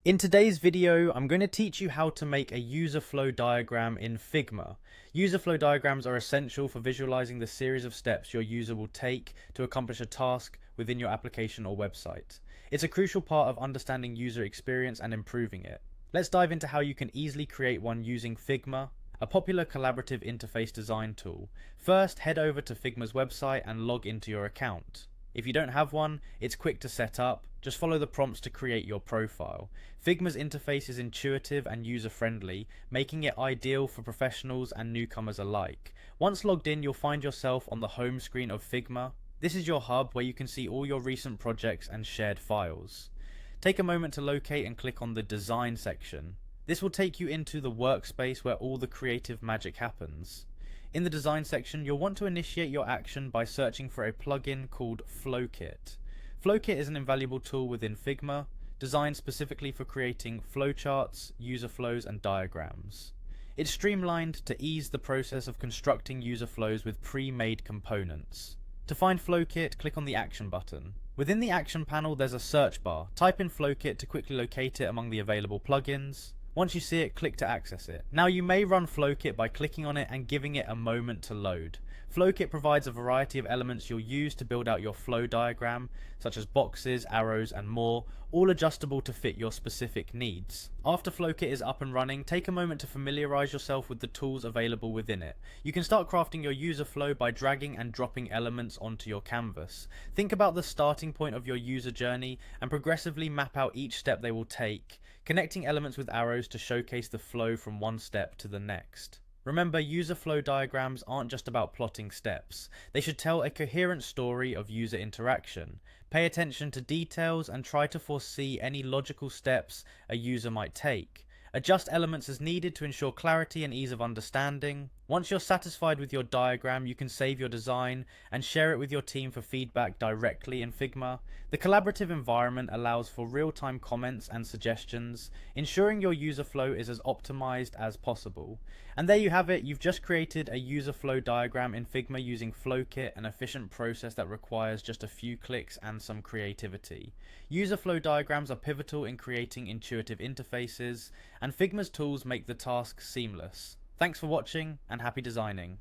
In today's video, I'm going to teach you how to make a user flow diagram in Figma. User flow diagrams are essential for visualizing the series of steps your user will take to accomplish a task within your application or website. It's a crucial part of understanding user experience and improving it. Let's dive into how you can easily create one using Figma, a popular collaborative interface design tool. First, head over to Figma's website and log into your account. If you don't have one, it's quick to set up. Just follow the prompts to create your profile. Figma's interface is intuitive and user-friendly, making it ideal for professionals and newcomers alike. Once logged in, you'll find yourself on the home screen of Figma. This is your hub where you can see all your recent projects and shared files. Take a moment to locate and click on the Design section. This will take you into the workspace where all the creative magic happens. In the design section, you'll want to initiate your action by searching for a plugin called Flowkit. Flowkit is an invaluable tool within Figma, designed specifically for creating flowcharts, user flows, and diagrams. It's streamlined to ease the process of constructing user flows with pre-made components. To find Flowkit, click on the Action button. Within the Action panel, there's a search bar. Type in Flowkit to quickly locate it among the available plugins. Once you see it, click to access it. Now you may run Flowkit by clicking on it and giving it a moment to load. Flowkit provides a variety of elements you'll use to build out your flow diagram, such as boxes, arrows, and more, all adjustable to fit your specific needs. After Flowkit is up and running, take a moment to familiarize yourself with the tools available within it. You can start crafting your user flow by dragging and dropping elements onto your canvas. Think about the starting point of your user journey and progressively map out each step they will take, connecting elements with arrows to showcase the flow from one step to the next. Remember, user flow diagrams aren't just about plotting steps. They should tell a coherent story of user interaction. Pay attention to details and try to foresee any logical steps a user might take. Adjust elements as needed to ensure clarity and ease of understanding. Once you're satisfied with your diagram, you can save your design and share it with your team for feedback directly in Figma. The collaborative environment allows for real-time comments and suggestions, ensuring your user flow is as optimized as possible. And there you have it, you've just created a user flow diagram in Figma using Flowkit, an efficient process that requires just a few clicks and some creativity. User flow diagrams are pivotal in creating intuitive interfaces, and Figma's tools make the task seamless. Thanks for watching and happy designing.